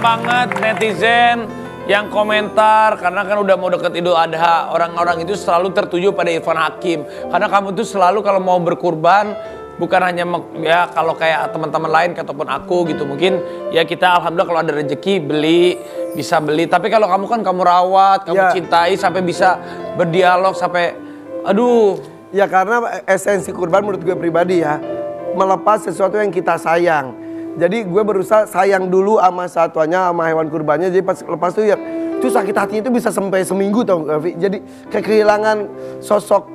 banget netizen yang komentar karena kan udah mau deket Idul Adha. Orang-orang itu selalu tertuju pada Irfan Hakim. Karena kamu tuh selalu kalau mau berkurban bukan hanya ya kalau kayak teman-teman lain ataupun aku gitu. Mungkin ya kita alhamdulillah kalau ada rezeki bisa beli. Tapi kalau kamu kan kamu rawat, kamu cintai sampai bisa berdialog sampai aduh. Ya karena esensi kurban menurut gue pribadi ya, melepas sesuatu yang kita sayang. Jadi gue berusaha sayang dulu sama satuannya, sama hewan kurbannya. Jadi pas lepas tuh ya, itu sakit hati itu bisa sampai seminggu tau gak, Vi? Jadi kayak kehilangan sosok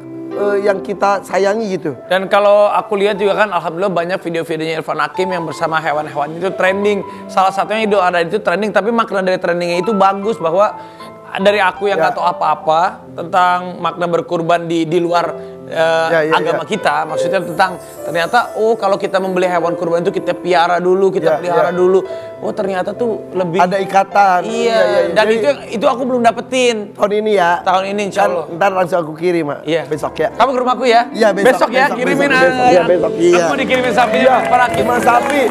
yang kita sayangi gitu. Dan kalau aku lihat juga kan alhamdulillah banyak video-videonya Irfan Hakim yang bersama hewan-hewan itu trending. Salah satunya Idul Adha itu trending, tapi makna dari trendingnya itu bagus bahwa dari aku yang nggak tahu apa-apa tentang makna berkurban di luar agama kita, maksudnya tentang ternyata kalau kita membeli hewan kurban itu kita piara dulu, kita pelihara dulu. Oh ternyata tuh lebih ada ikatan. Iya. Dan jadi, itu aku belum dapetin tahun ini ya. Tahun ini insya Allah. Ntar langsung aku kirim besok ya. Kamu ke rumahku ya? Iya besok ya. Kirimin besok. Iya. Aku dikirimin sapinya. Cuma sapi.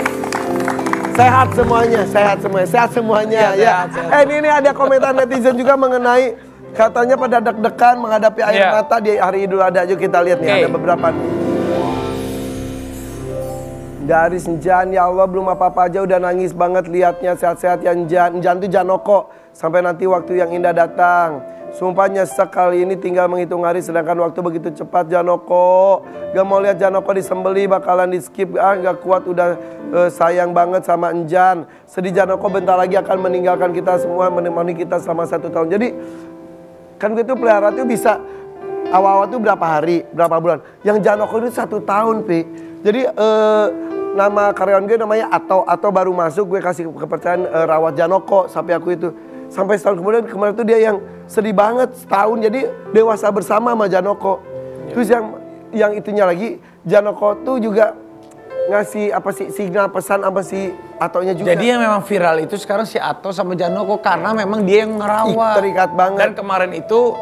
Sehat semuanya, sehat semuanya ya. Sehat. Ini ada komentar netizen juga mengenai katanya pada deg-degan menghadapi air mata di hari Idul Adha. Yuk kita lihat nih, ada beberapa nih. Dari Senjan, ya Allah belum apa-apa aja udah nangis banget liatnya, sehat-sehat ya Njan. Njan tuh Janoko, sampai nanti waktu yang indah datang. Sumpah nyesek kali ini tinggal menghitung hari sedangkan waktu begitu cepat Janoko. Gak mau lihat Janoko disembeli, bakalan di skip. Gak kuat udah sayang banget sama Njan. Sedih Janoko bentar lagi akan meninggalkan kita semua, menemani kita selama 1 tahun. Jadi kan gue tuh pelihara tuh bisa awal-awal tuh berapa hari, berapa bulan. Yang Janoko itu 1 tahun, Pi. Jadi nama karyawan gue namanya atau baru masuk gue kasih kepercayaan rawat Janoko sapi aku itu. Sampai setahun kemudian kemarin tuh dia yang sedih banget setahun, jadi dewasa bersama sama Janoko. Terus yang itunya lagi Janoko tuh juga ngasih apa sih signal pesan apa si Atonya juga. Jadi yang memang viral itu sekarang si Ato sama Janoko karena memang dia yang ngerawat. Terikat banget. Dan kemarin itu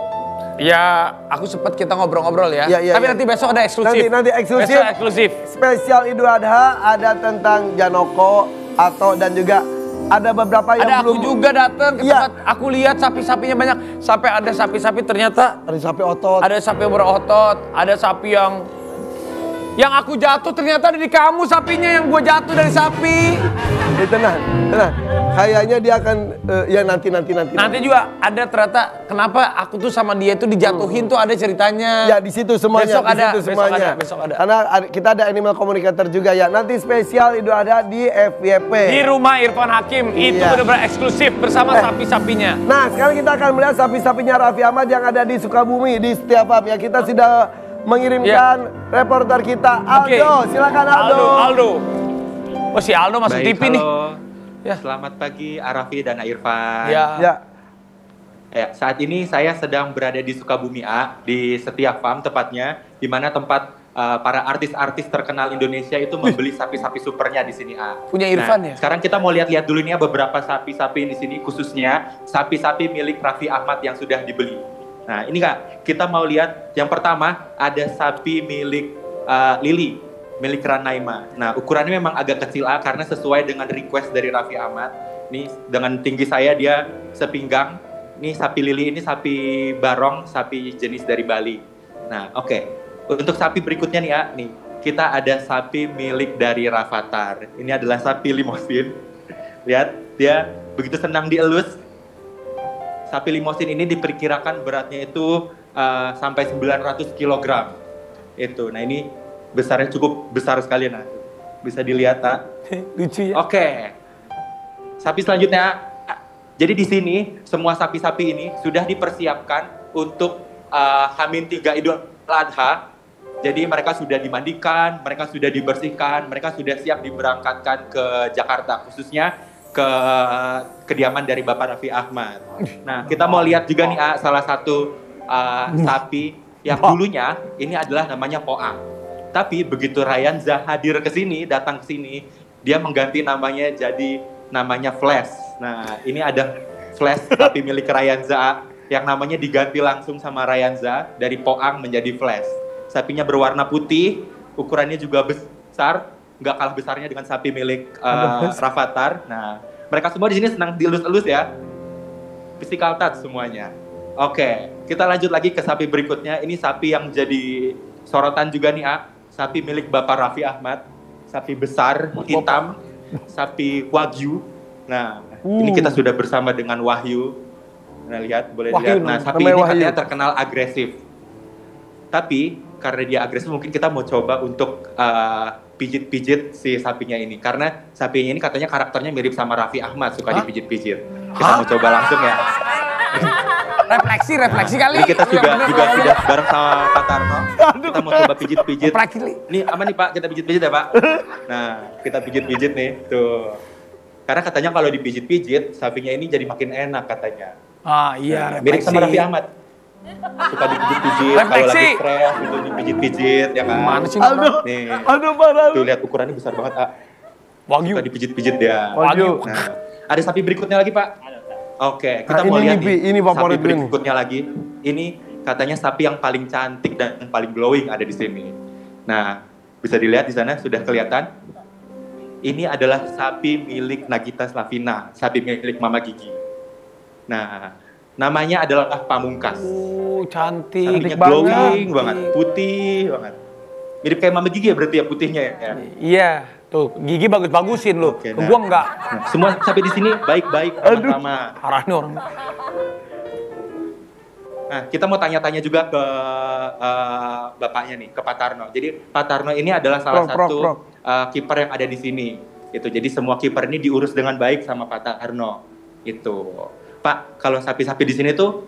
ya aku sempat kita ngobrol-ngobrol ya. Tapi nanti besok ada eksklusif. Nanti eksklusif. Besok eksklusif. Spesial Idul Adha ada tentang Janoko, Ato dan juga ada beberapa yang belum. Ada aku juga datang ke tempat aku lihat sapi-sapinya banyak. Sampai ada sapi-sapi ternyata ada sapi otot. Ada sapi yang berotot, ada sapi yang aku jatuh ternyata ada di kamu sapinya yang gue jatuh dari sapi. Tenang. Kayaknya dia akan ya nanti. Nanti juga ada ternyata kenapa aku tuh sama dia tuh dijatuhin tuh ada ceritanya. Ya di situ semuanya. Besok ada. Karena kita ada animal communicator juga ya. Nanti spesial itu ada di FYP. Di rumah Irfan Hakim itu benar-benar eksklusif bersama sapi-sapinya. Nah sekarang kita akan melihat sapi-sapinya Raffi Ahmad yang ada di Sukabumi di setiap farm ya. Kita sudah mengirimkan reporter kita Aldo. Silakan Aldo. Oh si Aldo masuk TV nih. Selamat pagi Arafi dan Irfan. Saat ini saya sedang berada di Sukabumi A, di Setiap Farm tepatnya, di mana tempat para artis-artis terkenal Indonesia itu membeli sapi-sapi supernya di sini A. Punya Irfan ya? Sekarang kita mau lihat-lihat dulu nih beberapa sapi-sapi di sini, khususnya sapi-sapi milik Raffi Ahmad yang sudah dibeli. Nah ini Kak, kita mau lihat yang pertama ada sapi milik Lili. Milik Ranaima. Nah, ukurannya memang agak kecil karena sesuai dengan request dari Raffi Ahmad. Nih, dengan tinggi saya dia sepinggang. Nih sapi Lili ini sapi barong, sapi jenis dari Bali. Nah, oke. Untuk sapi berikutnya nih nih kita ada sapi milik dari Rafathar. Ini adalah sapi limosin. Lihat, dia begitu senang dielus. Sapi limosin ini diperkirakan beratnya itu sampai 900 kg. Itu. Nah, ini besarnya cukup besar sekali, nah bisa dilihat lucu ya. Oke, sapi selanjutnya. Jadi di sini semua sapi-sapi ini sudah dipersiapkan untuk H-3 Idul Adha. Jadi mereka sudah dimandikan, mereka sudah dibersihkan, mereka sudah siap diberangkatkan ke Jakarta, khususnya ke kediaman dari Bapak Raffi Ahmad. Nah kita mau lihat juga nih salah satu sapi yang dulunya ini adalah namanya Poang. Tapi begitu Rayanza hadir ke sini, datang ke sini, dia mengganti namanya jadi namanya Flash. Nah, ini ada Flash sapi milik Rayanza yang namanya diganti langsung sama Rayanza dari Poang menjadi Flash. Sapinya berwarna putih, ukurannya juga besar, nggak kalah besarnya dengan sapi milik Rafathar. Nah, Mereka semua di sini senang dilus-elus ya. Physical touch semuanya. Oke, kita lanjut lagi ke sapi berikutnya. Ini sapi yang jadi sorotan juga nih, sapi milik Bapak Raffi Ahmad. Sapi besar, hitam, sapi Wagyu. Nah, ini kita sudah bersama dengan Wahyu. Nah, lihat, boleh Wahyu, lihat. Nah, sapi ini katanya terkenal agresif. Tapi karena dia agresif, mungkin kita mau coba untuk pijit-pijit si sapinya ini. Karena sapinya ini katanya karakternya mirip sama Raffi Ahmad, suka dipijit-pijit. Kita mau coba langsung ya. Refleksi kali. Jadi kita juga sudah bareng sama Pak Tarno. Kita mau coba pijit-pijit. Ini aman nih Pak, kita pijit-pijit ya Pak. Nah, kita pijit-pijit nih, tuh. Karena katanya kalau dipijit-pijit, sapinya ini jadi makin enak katanya. Ah iya, mirip sama Raffi Ahmad. Suka dipijit-pijit, kalau lagi stres gitu dipijit-pijit ya kan. Mana sih? Nih, parah. tuh lihat ukurannya besar banget, Wagyu. Suka dipijit-pijit dia. Wagyu. Nah, ada sapi berikutnya lagi Pak. Oke, kita mau lihat ini favorit sapi berikutnya lagi. Ini katanya sapi yang paling cantik dan paling glowing ada di sini. Nah, bisa dilihat di sana sudah kelihatan. Ini adalah sapi milik Nagita Slavina, sapi milik Mama Gigi. Nah, namanya adalah Pamungkas. Cantik. Sapinya glowing banget, putih banget. Mirip kayak Mama Gigi ya berarti ya putihnya ya? Iya, tuh Gigi bagus-bagusin loh. Oke, Gua enggak. Nah, semua sapi di sini baik-baik, sama. Arahnya orang. Nah, kita mau tanya-tanya juga ke bapaknya nih, ke Pak Tarno. Jadi Pak Tarno ini adalah salah satu kiper yang ada di sini. Itu. Jadi semua kiper ini diurus dengan baik sama Pak Tarno. Itu. Pak, kalau sapi-sapi di sini tuh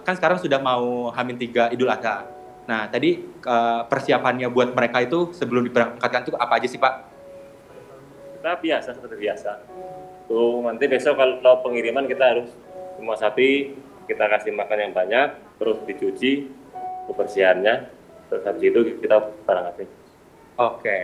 kan sekarang sudah mau H-3 Idul Adha. Nah, tadi persiapannya buat mereka itu sebelum diberangkatkan tuh apa aja sih, Pak? Kita biasa, seperti biasa. Tuh, nanti besok kalau pengiriman kita harus semua sapi kita kasih makan yang banyak, terus dicuci kebersihannya, terus habis itu kita berangkatin. Oke.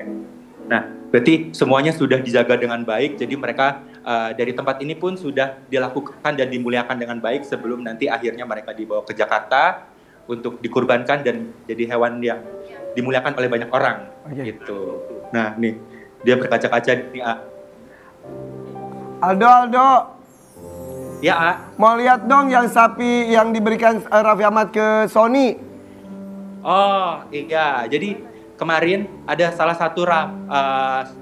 Nah, berarti semuanya sudah dijaga dengan baik, jadi mereka dari tempat ini pun sudah dilakukan dan dimuliakan dengan baik sebelum nanti akhirnya mereka dibawa ke Jakarta untuk dikurbankan dan jadi hewan yang dimuliakan oleh banyak orang. Gitu. Nah, nih, dia berkaca-kaca nih, Aldo. Ya, Mau lihat dong yang sapi yang diberikan Raffi Ahmad ke Sony. Oh, iya. Jadi kemarin ada salah satu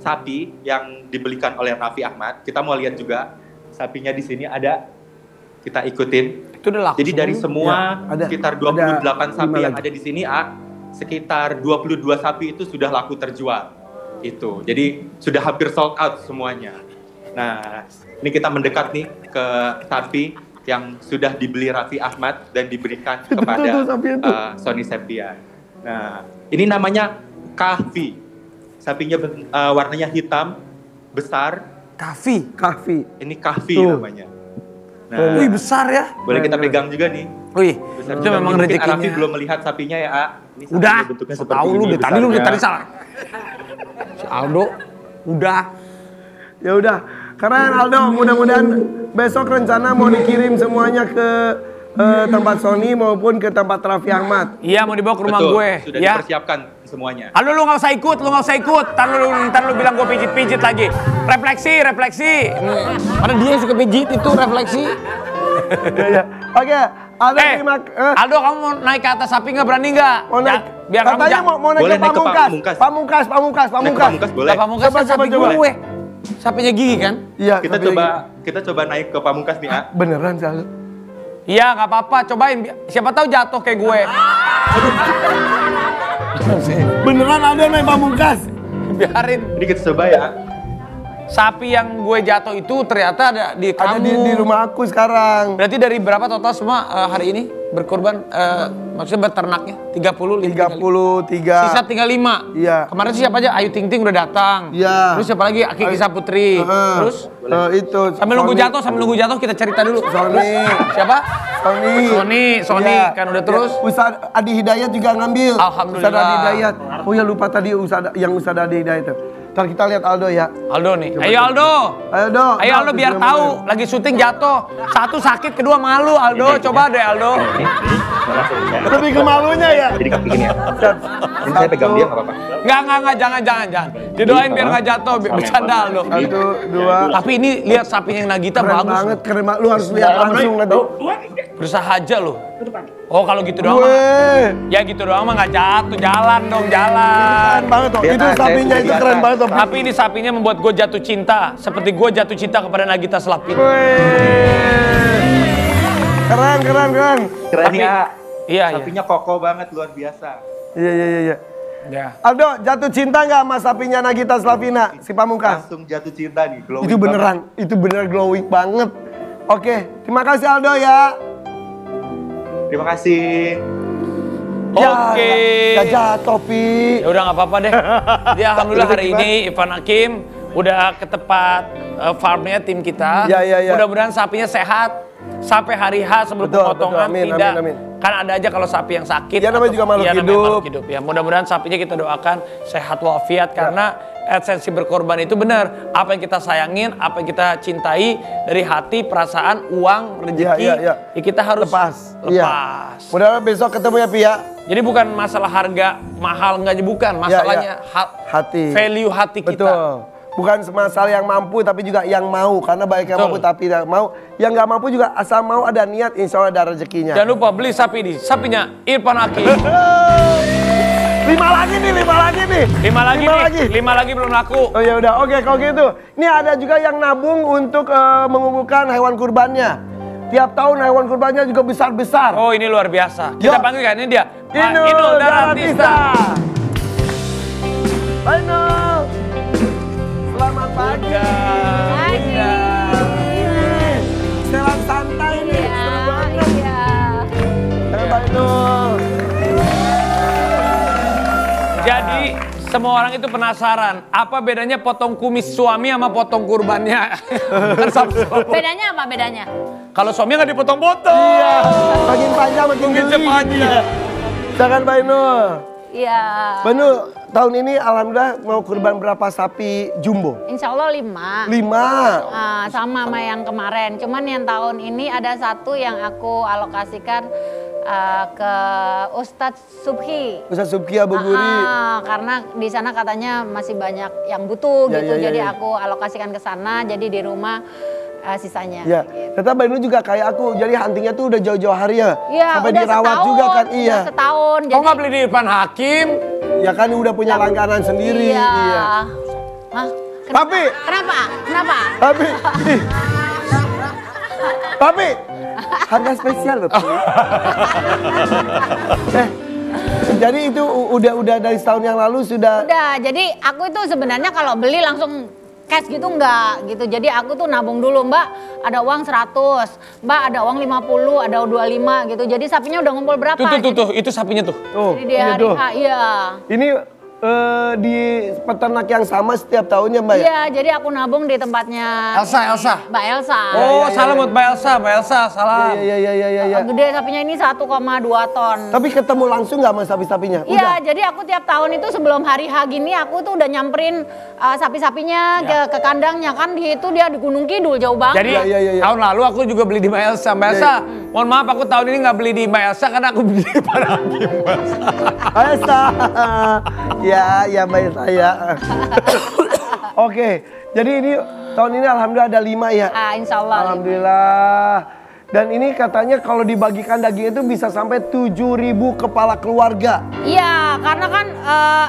sapi yang dibelikan oleh Raffi Ahmad. Kita mau lihat juga sapinya di sini ada. Kita ikutin. Itu udah laku. Jadi dari semua ya, sekitar 28 sapi yang ada di sini, sekitar 22 sapi itu sudah laku terjual. Itu. Jadi sudah hampir sold out semuanya. Nah, ini kita mendekat nih ke sapi yang sudah dibeli Raffi Ahmad dan diberikan kepada Sony Septian. Nah, ini namanya Kahfi. Sapinya warnanya hitam, besar. Kahfi. Ini Kahfi namanya. Nah, Wih, besar ya. boleh kita pegang juga nih. Wih, Besar itu memang mungkin rezekinya. Raffi belum melihat sapinya ya, Ini udah. bentuknya seperti Tahu ini, lu tadi besarnya. salah. Si Aldo udah. Ya udah, keren Aldo. Mudah-mudahan besok rencana mau dikirim semuanya ke tempat Sony maupun ke tempat Raffi Ahmad. Iya, mau dibawa ke rumah Betul, gue. sudah Ya. dipersiapkan semuanya. Aldo, lu nggak usah ikut. Ntar lu bilang gue pijit-pijit lagi. Refleksi. Karena dia suka pijit itu refleksi. Ya. Oke, Aldo terima Aldo, kamu mau naik ke atas sapi nggak, berani nggak? mau naik. Biar kamu Katanya mau naik Boleh ke naik ke Pamungkas. Pamungkas. Pamungkas. Naik ke Pamungkas boleh. Pamungkas kan sapi Coba. gue. Sapinya Gigi kan? Iya, Kita coba naik ke Pamungkas nih, beneran sih Aldo. Iya, nggak apa-apa. Cobain. Siapa tahu jatuh kayak gue. Beneran Aldo naik Pamungkas. Biarin. Ini kita coba ya. Sapi yang gue jatuh itu ternyata ada di Ada kamu. di rumah aku sekarang. Berarti dari berapa total semua hari ini berkorban? Maksudnya beternaknya? 30, 33. Sisa tinggal 5. Iya. Kemarin tuh siapa aja? Ayu Ting Ting udah datang. Iya. Terus siapa lagi? Aki Kisah Putri. Terus Itu sambil nunggu jatuh kita cerita dulu. Sony. Siapa? Sony Iya. Kan udah terus. Ya, Ustaz Adi Hidayat juga ngambil. Alhamdulillah. Ustaz Adi Hidayat. Oh ya lupa tadi Ustaz Adi Hidayat itu. Ntar kita lihat Aldo ya. Aldo nih. Ayo Aldo. Ayo Do. Ayo Aldo biar tahu lagi syuting jatuh. Satu sakit, kedua malu Aldo. Coba deh Aldo. Lebih ke malunya ya. Jadi kaki gini ya. Ini saya pegang dia nggak apa-apa. Enggak, jangan. Didoain biar nggak jatuh, bercanda Aldo. 1, 2. Tapi ini lihat sapinya yang Nagita Keren bagus. banget, keren banget. Lu harus lihat langsung nanti. Berusaha aja loh. Oh kalau gitu doang mah. Weh. Ya gitu doang mah nggak jatuh. Jalan dong, jalan. Keren banget tuh. Lihat, Itu saya sapinya itu biasa. keren banget tuh. Tapi ini sapinya membuat gue jatuh cinta. Seperti gue jatuh cinta kepada Nagita Slavina. Weh. Keren. Keren ya. Iya. Sapinya kokoh banget, luar biasa. Iya. Ya. Aldo, jatuh cinta nggak sama sapinya Nagita Slavina, si Pamungkas? Langsung jatuh cinta nih, glowing Itu beneran, itu bener glowing banget. Oke, terima kasih Aldo ya. Terima kasih. Oke. Ya jatuh, Pi. Ya udah nggak apa-apa deh. Jadi alhamdulillah hari ini Irfan Hakim udah ke tempat farmnya tim kita. Ya. Mudah-mudahan sapinya sehat sampai hari H sebelum Betul, pemotongan. betul. Amin, tidak. amin. Kan ada aja kalau sapi yang sakit. Ya, namanya juga makhluk namanya hidup. makhluk hidup. Ya mudah-mudahan sapinya kita doakan sehat walafiat karena esensi berkorban itu benar. Apa yang kita sayangin, apa yang kita cintai dari hati, perasaan, uang, rezeki, Ya. ya kita harus Lepas. lepas. Mudah-mudahan besok ketemu ya, Pi ya. Jadi bukan masalah harga mahal enggak, bukan masalahnya Hati. value hati kita. Betul. Bukan masalah yang mampu tapi juga yang mau. Karena banyak yang mampu tapi tidak mau. Yang nggak mampu juga asal mau ada niat, insya Allah ada rezekinya. Jangan lupa beli sapi di sapinya Irfan Hakim. 5 lagi nih. 5 lagi belum laku. Oh ya udah, oke kalau gitu. Ini ada juga yang nabung untuk mengumpulkan hewan kurbannya. Tiap tahun hewan kurbannya juga besar-besar. Oh ini luar biasa. Kita Yo. panggil kan ini dia. Pak Inul Inul Daratista. Pak Inul. Selamat pagi. Setelan santai nih, seru banget. Pak Inul. Jadi semua orang itu penasaran apa bedanya potong kumis suami sama potong kurbannya. Kan sama-sama. Bedanya apa bedanya? Kalau suami nggak dipotong-potong. Iya, makin panjang makin Makin geli. panjang. Silakan Pak Inul. Iya. Pak Inul, tahun ini alhamdulillah mau kurban berapa sapi jumbo? Insya Allah 5. 5. Sama yang kemarin. Cuman yang tahun ini ada satu yang aku alokasikan ke Ustadz Subhi. Ustadz Subhi Abu Guri. Karena di sana katanya masih banyak yang butuh Ya, gitu. ya, Jadi ya. aku alokasikan ke sana. Jadi di rumah sisanya. Ya, Gitu. ternyata Mbak Inul juga kayak aku. Jadi huntingnya tuh udah jauh-jauh hari ya. Iya, Sampai udah dirawat setahun, juga kan. udah Iya. setahun. Kok nggak beli di Irfan Hakim? Ya kan udah punya langganan sendiri. Iya. Iya. Hah? Tapi- Kenapa? Tapi harga spesial loh. Pi. Jadi itu udah dari setahun yang lalu sudah. Udah, jadi aku itu sebenarnya kalau beli langsung cash gitu enggak gitu. Jadi aku tuh nabung dulu, Mbak, ada uang 100, Mbak ada uang 50, ada 25 gitu. Jadi sapinya udah ngumpul berapa? Tuh, itu sapinya tuh. Oh, Jadi di hari tuh. H, iya. Ini di peternak yang sama setiap tahunnya Mbak ya? Iya, jadi aku nabung di tempatnya Elsa. Mbak Elsa. Oh, salam buat Mbak Elsa, salam. Iya. Gede sapinya ini 1,2 ton. Tapi ketemu langsung nggak sama sapi-sapinya? Iya, jadi aku tiap tahun itu sebelum hari H gini aku tuh udah nyamperin sapi-sapinya ke kandangnya kan itu dia di Gunung Kidul jauh banget. Jadi Iya. tahun lalu aku juga beli di Mbak Elsa. Mbak Elsa, mohon maaf aku tahun ini nggak beli di Mbak Elsa karena aku beli di Irfan Hakim. Elsa. Ya Mbak Elsa ya. Oke, jadi ini tahun ini alhamdulillah ada 5 ya? Insya Allah. Alhamdulillah. Dan ini katanya kalau dibagikan daging itu bisa sampai 7.000 kepala keluarga. Iya, karena kan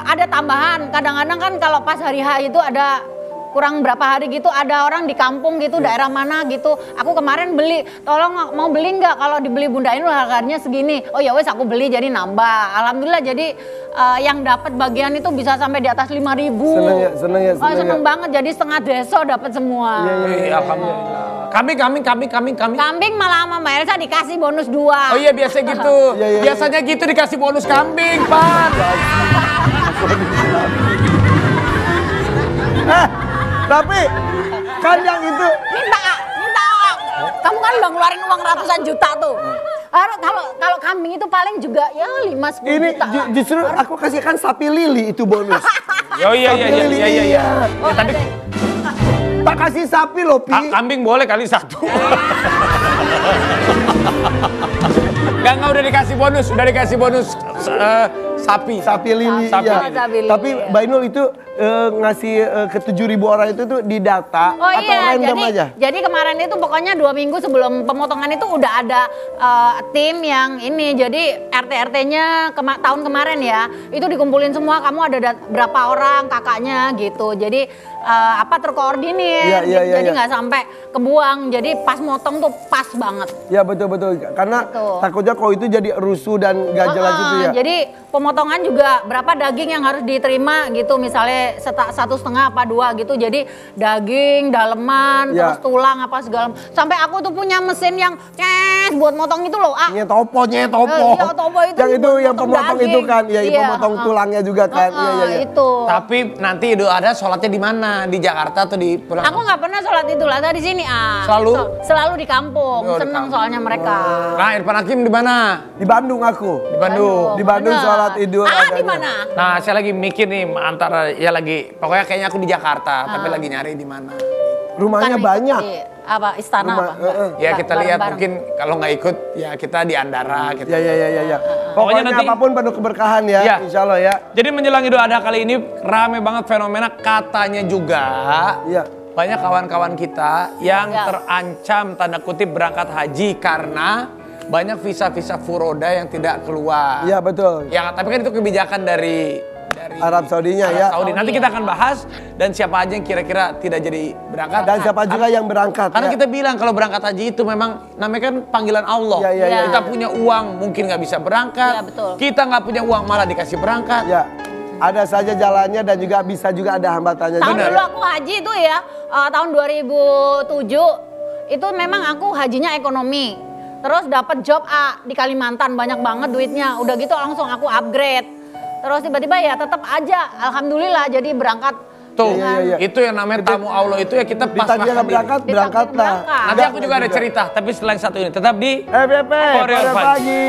ada tambahan. Kadang-kadang kan kalau pas hari H itu ada kurang berapa hari gitu ada orang di kampung gitu daerah mana gitu. Aku kemarin beli, tolong mau beli nggak? Kalau dibeli Bunda Inul harganya segini. Oh ya wes aku beli jadi nambah. Alhamdulillah jadi yang dapat bagian itu bisa sampai di atas 5.000. Seneng ya. Oh seneng banget jadi setengah desa dapat semua. Iya, alhamdulillah. Kambing. Kambing malah sama Mbak Elsa dikasih bonus 2. Oh iya biasa gitu. Iya. Biasanya gitu dikasih bonus kambing, Pan. Tapi kandang itu Minta. Kamu kan udah ngeluarin uang ratusan juta tuh. Kalau kambing itu paling juga ya 5-10 ini juta. justru aku kasihkan sapi lili itu bonus. Oh iya. Oh, Ya, tapi tak kasih sapi loh, Pi. kambing boleh kali satu. Enggak udah dikasih bonus sapi. Sapi lili, Sapi ya. lili. Sapi lili, Tapi ya. Mbak Inul itu ngasih ke 7.000 orang itu tuh didata Oh atau iya, random aja? jadi kemarin itu pokoknya 2 minggu sebelum pemotongan itu udah ada tim yang ini, jadi RT-RT-nya tahun kemarin ya, itu dikumpulin semua, kamu ada berapa orang kakaknya gitu, jadi terkoordinir, jadi nggak sampai kebuang, jadi pas motong tuh pas banget. Ya betul, karena Betul. takutnya kalau itu jadi rusuh dan gak jelas itu ya. Jadi pemotongan juga berapa daging yang harus diterima gitu, misalnya 1,5 apa 2 gitu, jadi daging, daleman, Ya. terus tulang apa segala, sampai aku tuh punya mesin yang buat motong itu loh. Nyetopo. Iya, topo itu Yang itu buat yang potong pemotong daging. itu kan, ya Iya, pemotong tulangnya juga kan. Iya. Itu. Tapi nanti Idul Adha sholatnya di mana? Di Jakarta atau di pulang? Aku nggak pernah sholat Idul Adha di sini, Selalu? selalu di kampung. Oh, di Seneng kampung. soalnya mereka. Nah, Irfan Hakim di mana? Di Bandung aku. Di Bandung. Di Bandung Bener. sholat Idul di Adhanya. mana? Nah, saya lagi mikir nih antara ya lagi pokoknya kayaknya aku di Jakarta, tapi lagi nyari di mana. Rumahnya Bukan ikut banyak. di istana Rumah, apa? Enggak. Ya kita lihat Bareng-bareng. mungkin kalau nggak ikut ya kita di Andara gitu. Ya. Pokoknya Pokoknya nanti- apapun penuh keberkahan ya, Iya. insya Allah ya. Jadi menjelang Idul Adha kali ini rame banget fenomena katanya juga Iya. banyak kawan-kawan kita yang Ya. terancam tanda kutip berangkat haji karena banyak visa-visa furoda yang tidak keluar. Iya betul. Ya, tapi kan itu kebijakan dari Arab Saudinya Arab ya. Saudi. Nanti Saudi, kita ya. akan bahas dan siapa aja yang kira-kira tidak jadi berangkat. Dan siapa juga yang berangkat Karena ya. kita bilang kalau berangkat haji itu memang namanya kan panggilan Allah. Iya. Kita punya uang mungkin nggak bisa berangkat. Iya, betul. Kita nggak punya uang malah dikasih berangkat. Ya. Ada saja jalannya dan juga bisa juga ada hambatannya. Tahun juga. dulu aku haji itu ya, tahun 2007 itu memang aku hajinya ekonomi. Terus dapat job di Kalimantan, banyak banget duitnya. Udah gitu langsung aku upgrade. Terus tiba-tiba ya tetap aja, alhamdulillah jadi berangkat. Tuh, Iya. itu yang namanya tamu Allah itu ya kita pas Ditanya nggak berangkat, Ditakdir berangkatlah. berangkat. Nanti aku juga ada cerita, tapi selain satu ini tetap di FYP, Korea pada Vibes. pagi.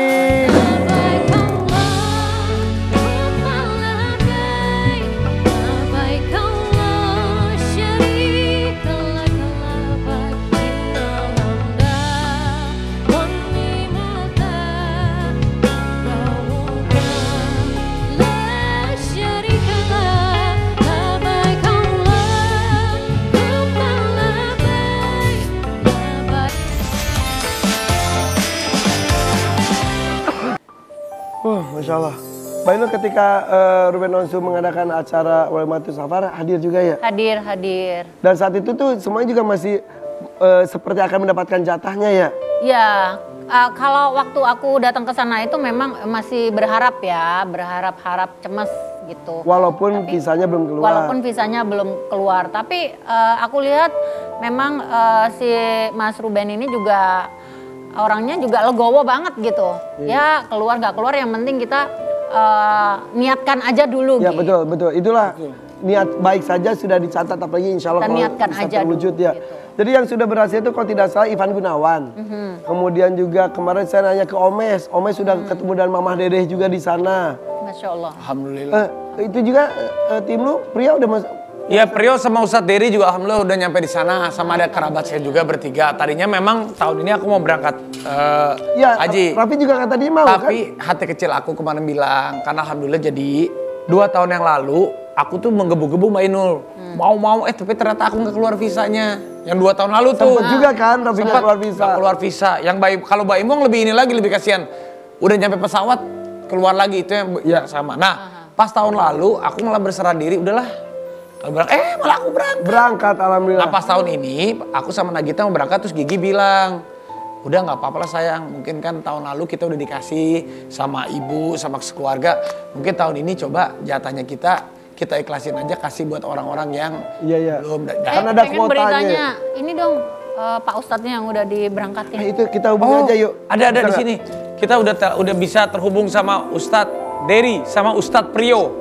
Masya Allah. Mbak Inul ketika Ruben Onsu mengadakan acara Walimatul Safar hadir juga ya? Hadir. Dan saat itu tuh semuanya juga masih seperti akan mendapatkan jatahnya ya? Ya, kalau waktu aku datang ke sana itu memang masih berharap cemas gitu. Walaupun visanya belum keluar. Walaupun visanya belum keluar, tapi aku lihat memang si Mas Ruben ini juga orangnya juga legowo banget gitu. Ya keluar nggak keluar yang penting kita niatkan aja dulu. Ya gitu. betul. Itulah niat baik saja sudah dicatat, apalagi insya Allah Kita kalau niatkan bisa aja terwujud dulu, ya. gitu. Jadi yang sudah berhasil itu kalau tidak salah Ivan Gunawan. Kemudian juga kemarin saya nanya ke Omes sudah ketemu dan Mamah Dedeh juga di sana. Masya Allah. Alhamdulillah. Itu juga tim lu pria udah masuk. Ya Prio sama Ustadz Dery juga alhamdulillah udah nyampe di sana, sama ada kerabat saya juga bertiga. Tadinya memang tahun ini aku mau berangkat Ya, haji. Raffi juga kata dia mau Tapi hati kecil aku kemarin bilang, karena alhamdulillah jadi 2 tahun yang lalu aku tuh menggebu-gebu Mbak Inul. Mau, tapi ternyata aku nggak keluar visanya. Yang 2 tahun lalu tuh. Sempet juga kan Raffi nggak Sempet keluar visa. nggak keluar visa. Yang kalau Mbak Imong lebih ini lagi, lebih kasihan. Udah nyampe pesawat, keluar lagi, itu yang sama. Nah, pas tahun lalu aku malah berserah diri, udahlah. Malah aku berangkat. Berangkat alhamdulillah. Nah pas tahun ini aku sama Nagita mau berangkat, terus Gigi bilang, udah nggak apa-apa lah sayang, mungkin kan tahun lalu kita udah dikasih sama ibu, sama keluarga, mungkin tahun ini coba jatahnya kita ikhlasin aja, kasih buat orang-orang yang Iya. belum. Karena ada pengen kuotanya. beritanya. Ini dong Pak Ustadznya yang udah diberangkatin. Itu kita hubungi aja yuk. Ada Bisa di nggak? sini. Kita udah bisa terhubung sama Ustadz Dery sama Ustadz Prio.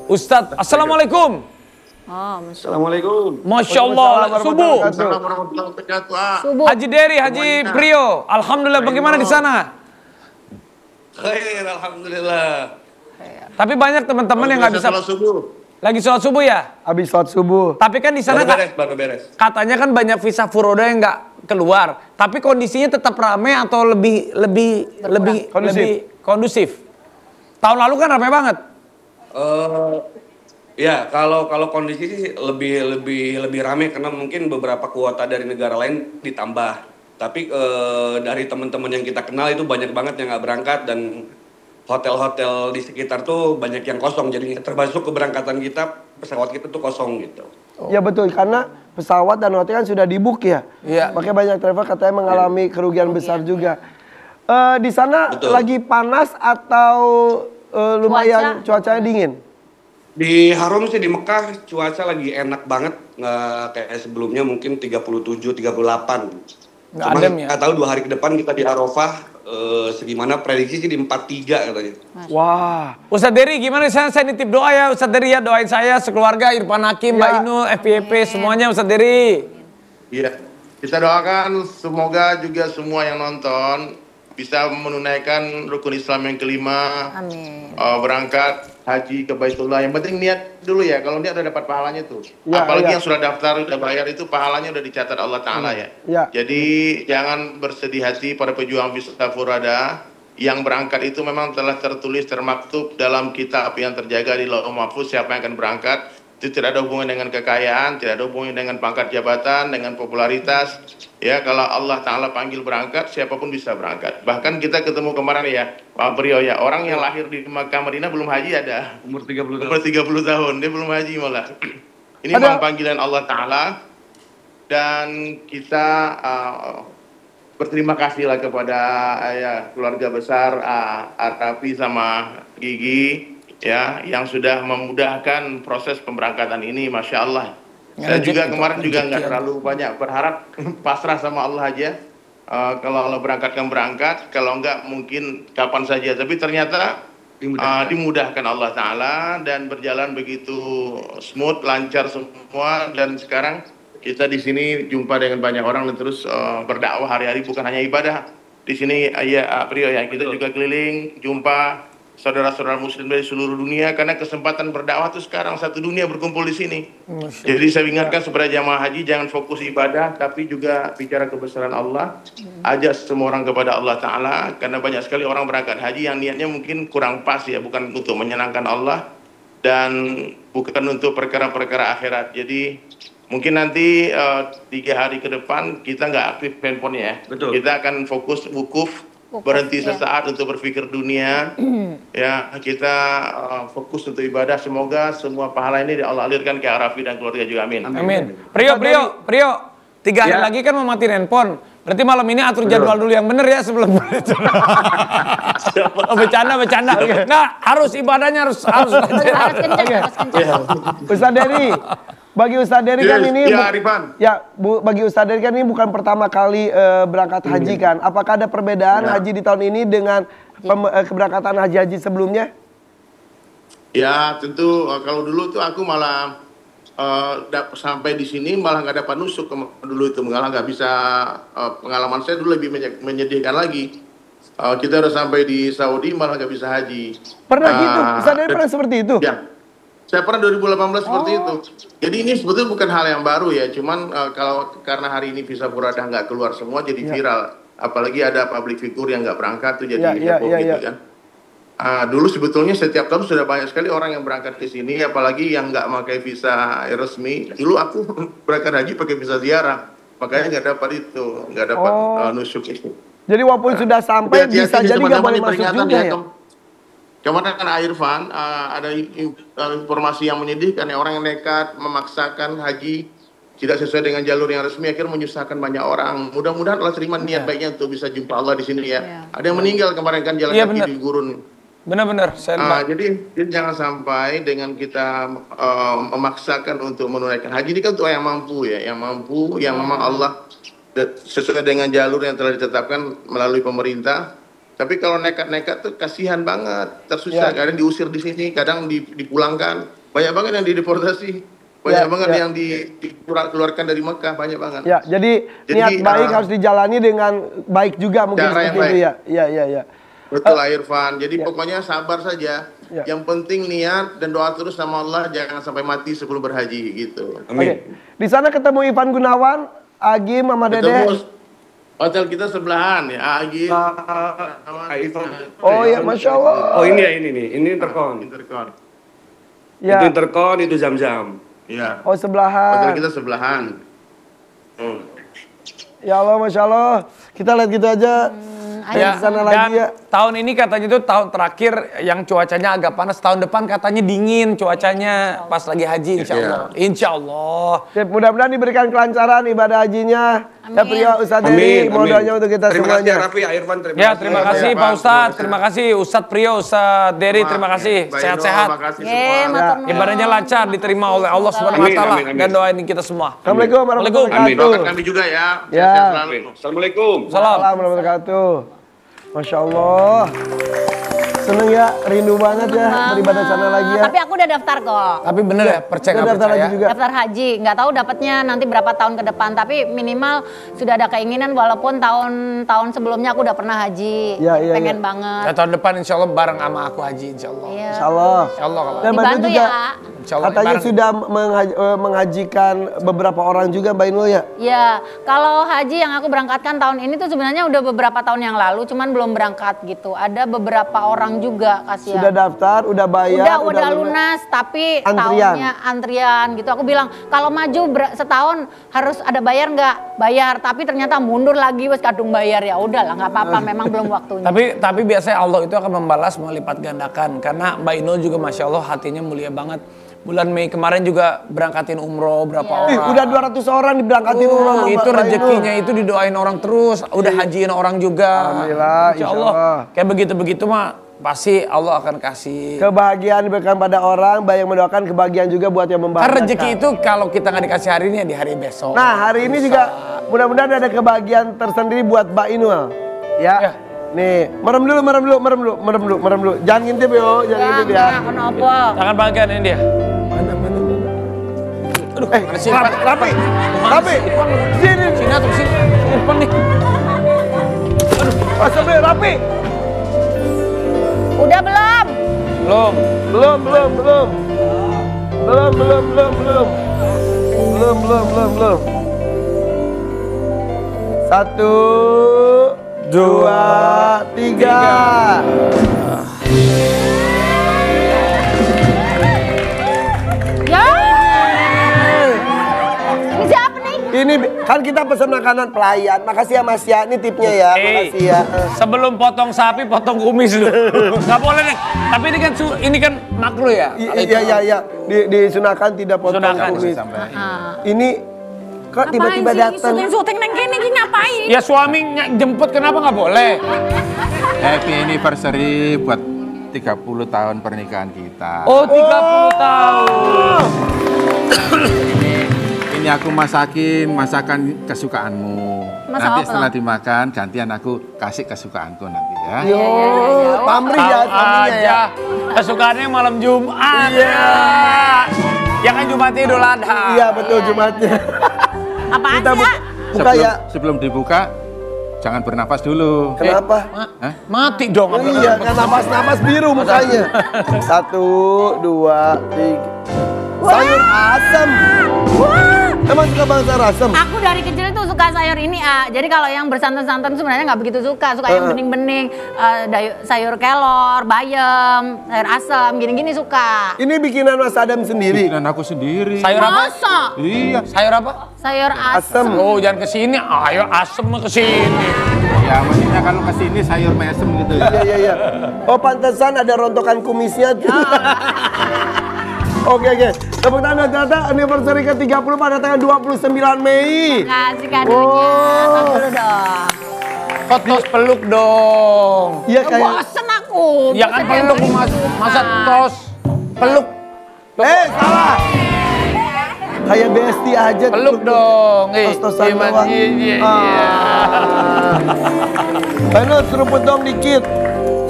Ustadz, assalamualaikum. Assalamualaikum. Masya Allah, subuh. Assalamualaikum warahmatullahi wabarakatuh. Subuh. Haji Dery, Haji Prio, alhamdulillah. Bagaimana di sana? Khair, alhamdulillah. Tapi banyak teman-teman yang nggak bisa. Salat subuh. Lagi sholat subuh ya? Habis sholat subuh. Tapi kan di sana Baru beres. katanya kan banyak visa furoda yang nggak keluar. Tapi kondisinya tetap ramai atau lebih kondusif. Tahun lalu kan ramai banget. Ya, kalau kondisi sih lebih ramai karena mungkin beberapa kuota dari negara lain ditambah. Tapi dari teman-teman yang kita kenal itu banyak banget yang nggak berangkat dan hotel-hotel di sekitar tuh banyak yang kosong. Jadi termasuk keberangkatan kita, pesawat kita tuh kosong gitu. Ya betul, karena pesawat dan hotel kan sudah di-book ya. Iya. Makanya banyak travel katanya mengalami kerugian besar juga. Di sana Betul. lagi panas atau lumayan cuacanya dingin? Di Haram sih di Mekah cuaca lagi enak banget, nggak kayak sebelumnya mungkin 37, 38. Nggak Cuman adem ya? nggak tahu 2 hari ke depan kita di Arafah segimana, prediksi sih di 43 katanya. Wah. Ustadz Dery gimana? Saya nitip doa ya Ustadz Dery ya, doain saya sekeluarga, Irfan Hakim, Mbak Inul, FYP semuanya Ustadz Dery. Iya, kita doakan semoga juga semua yang nonton bisa menunaikan rukun Islam yang kelima. Amin. Berangkat haji ke Baitullah. Yang penting niat dulu ya. Kalau niat udah dapat pahalanya tuh. Ya, Apalagi ya. yang sudah daftar, udah bayar itu pahalanya udah dicatat Allah Ta'ala ya. Ya. Jadi jangan bersedih hati para pejuang visa furada. Yang berangkat itu memang telah tertulis, termaktub dalam kitab yang terjaga di Lauhul Mahfuz siapa yang akan berangkat. Itu tidak ada hubungan dengan kekayaan, tidak ada hubungan dengan pangkat jabatan, dengan popularitas. Ya, kalau Allah Ta'ala panggil berangkat, siapapun bisa berangkat. Bahkan kita ketemu kemarin ya, Pak Priyo ya, orang yang lahir di Makkah Madinah belum haji ada. Umur 30 tahun. Umur 30 tahun, dia belum haji malah. Ini Ada- memang panggilan Allah Ta'ala. Dan kita berterima kasih lah kepada keluarga besar Artafi sama Gigi ya yang sudah memudahkan proses pemberangkatan ini, Masya Allah. Saya juga kemarin juga nggak terlalu banyak berharap, pasrah sama Allah aja. Kalau Allah berangkatkan berangkat, kalau enggak mungkin kapan saja. Tapi ternyata dimudahkan Allah Ta'ala dan berjalan begitu smooth, lancar semua. Dan sekarang kita di sini jumpa dengan banyak orang dan terus berdakwah hari-hari, bukan hanya ibadah. Di sini Priyo ya, kita juga keliling jumpa saudara-saudara muslim dari seluruh dunia karena kesempatan berdakwah itu sekarang satu dunia berkumpul di sini. Jadi saya ingatkan kepada jamaah haji jangan fokus ibadah tapi juga bicara kebesaran Allah. Ajak semua orang kepada Allah Ta'ala karena banyak sekali orang berangkat haji yang niatnya mungkin kurang pas ya, bukan untuk menyenangkan Allah dan bukan untuk perkara-perkara akhirat. Jadi mungkin nanti 3 hari ke depan kita nggak aktif handphone ya. Betul. Kita akan fokus wukuf, berhenti sesaat untuk berpikir dunia. Ya, kita fokus untuk ibadah. Semoga semua pahala ini Allah alirkan ke Arafi dan keluarga juga. Amin. Amin. Priyo, 3 hari lagi kan mau matiin handphone. Berarti malam ini atur jadwal dulu yang bener ya sebelum bercanda. Nah, harus ibadahnya harus Harus kencang, harus kencang. Ustadz Dery, bagi Ustadz Dery kan ini Arifan. bagi Ustadz Dery kan ini bukan pertama kali berangkat haji kan. Apakah ada perbedaan haji di tahun ini dengan keberangkatan haji-haji sebelumnya? Ya, tentu kalau dulu tuh aku malah sampai di sini malah nggak dapat nusuk dulu itu, malah nggak bisa. Pengalaman saya dulu lebih menyedihkan lagi. Kita udah sampai di Saudi malah nggak bisa haji. Pernah gitu? Ustadz Dery pernah seperti itu? Ya, saya pernah 2018 seperti itu. Jadi ini sebetulnya bukan hal yang baru ya, cuman karena hari ini visa furada nggak keluar semua jadi viral. Apalagi ada public figure yang nggak berangkat tuh jadi heboh gitu kan. Dulu sebetulnya setiap tahun sudah banyak sekali orang yang berangkat ke sini, apalagi yang nggak pakai visa resmi. Dulu aku berangkat haji pakai visa ziarah, makanya nggak dapat itu, nggak dapat nusuk itu. Jadi walaupun sudah sampai bisa jadi nggak boleh masuk juga ya? Kemarin kan Irfan ada informasi yang menyedihkan ya, orang yang nekat memaksakan haji tidak sesuai dengan jalur yang resmi akhirnya menyusahkan banyak orang. Mudah-mudahan Allah terima niat baiknya untuk bisa jumpa Allah di sini ya. Ada yang meninggal kemarin kan jalan kaki di gurun. Benar-benar. Jadi jangan sampai dengan kita memaksakan untuk menunaikan haji ini kan untuk yang mampu ya, yang mampu, yang memang Allah sesuai dengan jalur yang telah ditetapkan melalui pemerintah. Tapi kalau nekat-nekat tuh kasihan banget, tersusah. Kadang diusir di sini, kadang dipulangkan. Banyak banget yang dideportasi, banyak banget yang dikeluarkan dari Mekah, banyak banget. Ya, jadi niat baik harus dijalani dengan baik juga mungkin seperti itu ya. Iya. Betul Irfan. Jadi pokoknya sabar saja. Ya. Yang penting niat dan doa terus sama Allah, jangan sampai mati sebelum berhaji gitu. Oke. Di sana ketemu Ivan Gunawan, Agi, Mama Dede. Ketemu hotel kita sebelahan ya, Agi. Oh ya, Masya Allah. Oh ini ya, ini nih, ini Intercon. Intercon. Ya. Itu Intercon, itu Zam-Zam. Ya. Oh sebelahan. Hotel kita sebelahan. Ya Allah, Masya Allah. Kita lihat gitu aja. Ya, Di sana dan lagi ya. tahun ini katanya itu tahun terakhir yang cuacanya agak panas. Tahun depan katanya dingin cuacanya pas lagi haji, insya Allah. Insya Allah. Oke, mudah-mudahan diberikan kelancaran ibadah hajinya. Ya Prio, Ustadz Dery, mohon doanya untuk kita Terima kasih semuanya. Raffi, Irfan, terima Ya, kasih. terima kasih Pak Ustadz, terima kasih Ustadz Prio, Ustadz Dery, terima kasih. Sehat-sehat. Terima kasih Ye, semua. matur nuwun. Ibadahnya lancar, diterima oleh Allah Subhanahu wa taala Amin, amin, dan amin. doain kita semua. Assalamualaikum warahmatullahi Amin. wabarakatuh. Doakan kami juga ya. Ya. Sehat-sehat selalu. Assalamualaikum. Salam. Assalamualaikum warahmatullahi wabarakatuh. Masya Allah. Seneng ya, rindu banget ya beribadah sana lagi ya. Tapi aku udah daftar kok. Tapi bener ya, percaya Udah nggak daftar percaya? lagi juga. Daftar haji, nggak tahu dapatnya nanti berapa tahun ke depan, tapi minimal sudah ada keinginan walaupun tahun sebelumnya aku udah pernah haji. Ya, iya, Pengen iya. banget. Ya, tahun depan insya Allah bareng sama aku haji insya Allah. Iya. Insya Allah. Insya Allah kalau Dan Mbak Dibantu Inul juga ya. Insya Allah katanya bareng. sudah menghajikan beberapa orang juga Mbak Inul ya. Ya, kalau haji yang aku berangkatkan tahun ini tuh sebenarnya udah beberapa tahun yang lalu, cuman belum berangkat gitu. Ada beberapa orang juga kasihan. Sudah daftar, udah bayar, Udah lunas, tapi Antrian. tahunnya antrian gitu. Aku bilang kalau maju setahun harus ada bayar nggak? Bayar, tapi ternyata mundur lagi wes kadung bayar, ya udahlah nggak apa-apa, memang belum waktunya. Tapi biasanya Allah itu akan membalas melipat gandakan karena Mbak Inul juga masya Allah hatinya mulia banget. Bulan Mei kemarin juga berangkatin umroh berapa Ih, orang. udah 200 orang diberangkatin umroh sama Itu Mbak rezekinya Inul. itu didoain orang terus, udah hajiin orang juga. Alhamdulillah, Insya insya Allah. Allah. Kayak begitu-begitu mah pasti Allah akan kasih. Kebahagiaan diberikan pada orang, baik yang mendoakan kebahagiaan juga buat yang Kan membahagiakan. rezeki itu kalau kita nggak dikasih hari ini ya di hari besok. Nah, hari ini juga mudah-mudahan ada kebahagiaan tersendiri buat Mbak Inul. Ya. Ya. Nih, merem dulu. Jangan ngintip yo, jangan ngintip ya. Kenapa? Jangan bagian ini dia. Aduh, mana sih Irfan? Rapi. Sini. Sini atau sini? Irfan nih. Sampai rapi. Udah belum? Belum. 1, 2, 3. Ya. Ini siapa nih? Ini kan kita pesan makanan pelayan. Makasih ya Mas ya. Ini tipnya ya. Makasih ya. Sebelum potong sapi, potong kumis dulu. Gak boleh deh. Tapi ini kan makruh ya. Iya. Disunahkan tidak potong Sunahkan. kumis. Ah. Ini kok tiba-tiba datang. Syuting neng kene iki ngapain? Ya suami jemput kenapa nggak boleh? Happy anniversary buat 30 tahun pernikahan kita. Oh 30 tahun. Ini aku masakin masakan kesukaanmu. Masak Nanti apa? setelah dimakan gantian aku kasih kesukaanku nanti ya. Yo, pamrih ya Tahu suaminya ya. aja. Kesukaannya malam Jumat. Iya. Ya kan Jumatnya Idul Adha. Iya betul Jumatnya. Apaan Kita sih ya? buka ya. Sebelum dibuka jangan bernafas dulu. Kenapa? Hah? Mati dong. Oh iya, kan napas biru mukanya. 1, 2, 3. Sayur asam. Emang suka banget sayur asam? Aku dari kecil itu suka sayur ini, jadi kalau yang bersantan-santan sebenarnya nggak begitu suka yang bening-bening, sayur kelor, bayam, sayur asam, gini-gini suka. Ini bikinan Mas Adam sendiri. Dan aku sendiri. Sayur apa? Masa? Iya. Sayur apa? Sayur asam. Asam. Oh jangan kesini. Ayo asem mah kesini. Ya maksudnya kalau kesini sayur mesem gitu ya. Iya. Oh pantesan ada rontokan kumisnya. Oke. Tepuk tangan ternyata anniversary ke-30 pada tanggal 29 Mei. Kasih kadonya, tos dulu dong. Kok tos peluk dong. Iya kayak. Bosen aku. Ya kan peluk masa tos peluk. Salah. Kayak besti aja. Peluk dong. Tos-tosan Gimana? doang. Iya. Banget seruput dong dikit.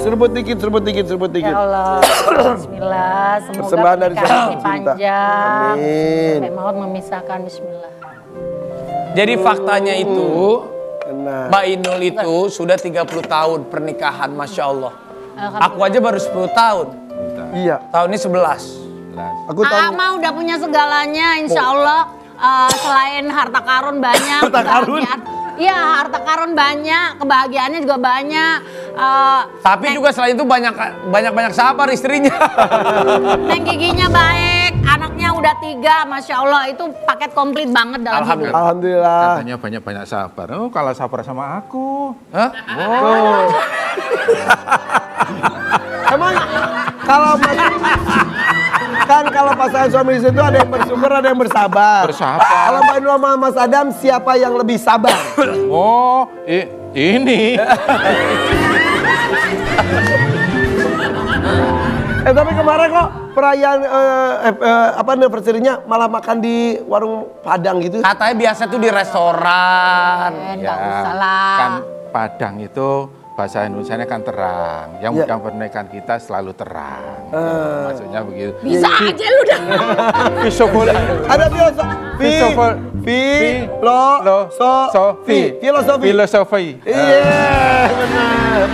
Seruput dikit. Ya Allah, bismillah, semoga Persembahan dari pernikahan Sang ini Cinta. panjang. Amin. Sampai maut memisahkan, bismillah. Jadi faktanya itu Benar. Mbak Inul itu sudah 30 tahun pernikahan, Masya Allah. Aku aja baru 10 tahun. Iya. Tahun ini 11. Aku tahu. mah udah punya segalanya, insya Allah. Selain harta karun banyak. Harta karun? Iya, harta karun banyak, kebahagiaannya juga banyak. Tapi juga selain itu banyak sabar istrinya. Neng giginya baik, anaknya udah 3, Masya Allah. Itu paket komplit banget dalam hidup. Alhamdulillah. Katanya banyak sabar. Oh, kalah sabar sama aku. Hah? Oh. Emang kalau kalau pasangan suami istri itu ada yang bersyukur, ada yang bersabar. Bersabar. Kalau Mbak Inul sama Mas Adam, siapa yang lebih sabar? Oh, ini. Tapi kemarin kok perayaan anniversary-nya malah makan di warung Padang gitu. Katanya biasa tuh di restoran. Enggak usah lah. Kan Padang itu bahasa Indonesianya kan terang. Yang undang pernikahan kita selalu terang. Maksudnya begitu. Bisa aja lu dah. Ada filosofi. Iya, benar.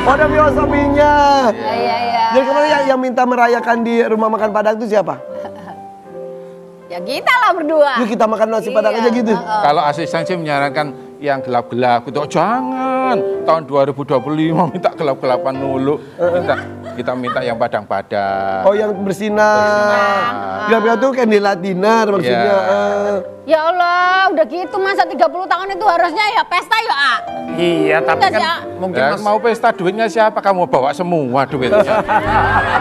Oh, ada filosofinya. Iya. Jadi kemarin yang minta merayakan di rumah makan Padang itu siapa? Ya kita lah berdua. Yuk kita makan nasi Padang aja gitu. Kalau asisten sih menyarankan yang gelap-gelap itu jangan. Tahun 2025 minta gelap-gelapan dulu. Kita minta yang Padang-Padang. Oh, yang bersinar. Gelap-gelap tuh candlelight dinner maksudnya. Ya Allah, udah gitu masa 30 tahun itu harusnya ya pesta ya, A. Iya, tapi Enggak kan sih, A. mungkin Ya, mau pesta duitnya siapa? Kamu bawa semua duitnya.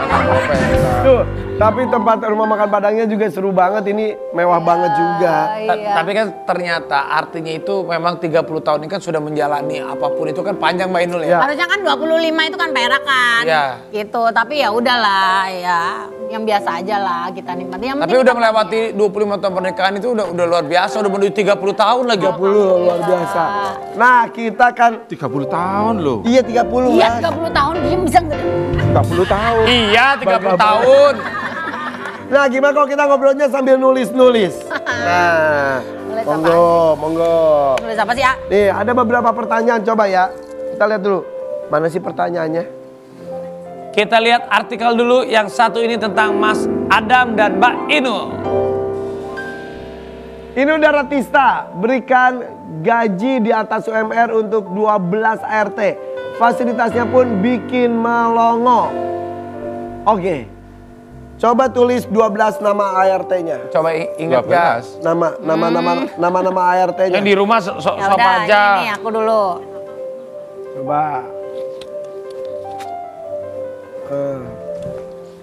Mau pesta. Tuh, tapi tempat rumah makan Padangnya juga seru banget. Ini mewah banget juga. Iya. Tapi kan ternyata artinya itu memang 30 tahun ini kan sudah menjalani apapun itu kan panjang Mbak Inul ya. Harusnya kan 25 itu kan perak kan. Iya. Gitu, tapi ya udahlah ya. Yang biasa aja lah kita nikmati. Yang Tapi penting udah kita melewati 25 tahun pernikahan itu udah luar biasa, udah menuju 30 tahun lagi. 30 luar biasa. Nah, kita kan 30 tahun loh. iya 30 Iya, Mas. 30 tahun diem bisa nggak? 30 tahun. Iya, 30 tahun. Nah, gimana kalau kita ngobrolnya sambil nulis-nulis? Nah, Nulis monggo. Nulis apa sih, A? Nih, ada beberapa pertanyaan, coba ya. Kita lihat dulu. Mana sih pertanyaannya? Kita lihat artikel dulu yang satu ini tentang Mas Adam dan Mbak Inul. Inul Daratista berikan gaji di atas UMR untuk 12 ART. Fasilitasnya pun bikin melongo. Oke. Coba tulis 12 nama ART-nya. Coba ingat ya. 12. Nama ART-nya. Yang di rumah Ya sok udah, aja. ini aku dulu. Coba.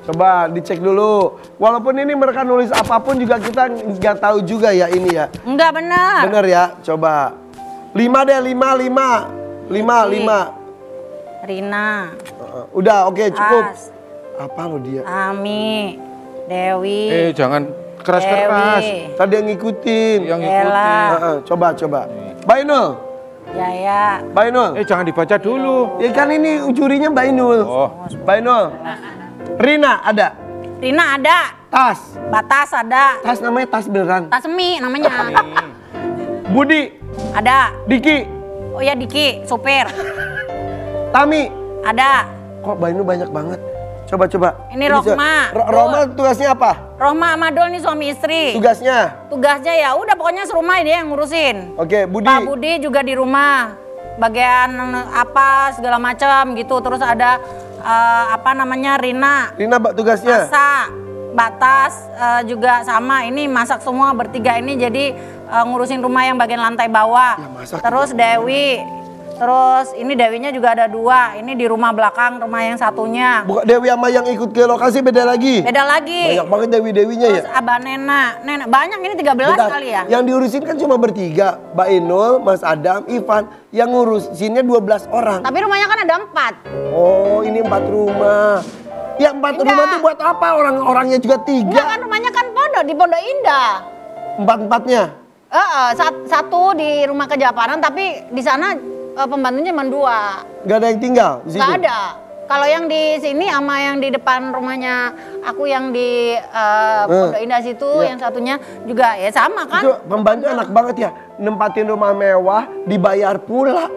Coba dicek dulu. Walaupun ini mereka nulis apapun juga kita nggak tahu juga ya ini ya. Enggak benar. Bener ya, coba. 5 deh, 5. Rina. Udah, oke, cukup. As, Apa lo dia? Ami, Dewi, Jangan keras-keras. Dewi, Tadi yang ngikutin. Yang Ella, ngikutin. Coba. Mbak Inul. Yaya, Mbak Inul. Jangan dibaca dulu. Ya kan ini jurinya Mbak Inul. Oh. Mbak Inul. Rina ada. Rina ada, Tas. Batas ada, Tas namanya tas beneran. Tasmi namanya, Budi. ada. Diki. Oh ya Diki, supir, Tami. ada. Kok Mbak Inul banyak banget? Coba. Ini Rohma. Rohma tugasnya apa? Rohma sama Dol nih suami istri. Tugasnya? Tugasnya ya udah pokoknya serumah dia yang ngurusin. Oke, Budi. Pak Budi juga di rumah, bagian apa segala macam gitu. Terus ada Rina, Tugasnya? masak, Batas juga sama. Ini masak semua bertiga ini jadi ngurusin rumah yang bagian lantai bawah. Ya, masak Terus Dewi, terus ini Dewinya juga ada 2. Ini di rumah belakang, rumah yang satunya. Bukan Dewi sama yang ikut ke lokasi beda lagi? Beda lagi. Banyak banget Dewi-Dewinya ya? Terus Abah Nena banyak ini 13 Bentar, kali ya. Yang diurusin kan cuma bertiga, Mbak Inul, Mas Adam, Ivan. Yang ngurusinnya 12 orang. Tapi rumahnya kan ada 4. Oh, ini 4 rumah. Ya 4 Enggak. rumah tuh buat apa? Orang-orangnya juga 3. Enggak kan rumahnya kan di Pondok Indah. 4-4-nya? Satu di rumah Kejapanan tapi di sana pembantunya cuma 2. Gak ada yang tinggal di situ? Gak ada. Kalau yang di sini sama yang di depan rumahnya aku yang di Pondok Indah situ, Ya. yang satunya juga ya sama kan. Itu pembantu enak banget ya. Nempatin rumah mewah, dibayar pula.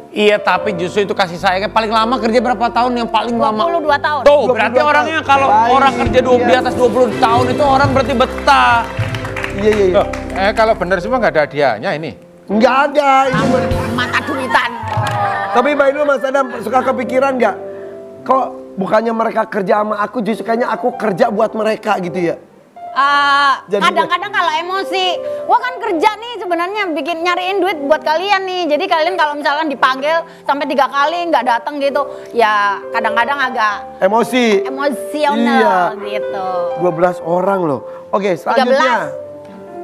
Iya, tapi justru itu kasih sayangnya paling lama kerja berapa tahun yang paling lama? 22 tahun. Tuh, berarti orangnya kalau orang kerja di atas 20 tahun itu orang berarti betah. Iya. Kalau benar semua nggak ada hadiahnya ini. Nggak ada. Mata duitan. Tapi Mbak Inul, Mas Adam suka kepikiran nggak? Kok bukannya mereka kerja sama aku, justru kayaknya aku kerja buat mereka gitu ya? Kadang-kadang kalau emosi, wah kan kerja nih sebenarnya bikin nyariin duit buat kalian nih. Jadi kalian kalau misalkan dipanggil sampai 3 kali nggak datang gitu, ya kadang-kadang agak emosional gitu. 12 orang loh. Oke, selanjutnya.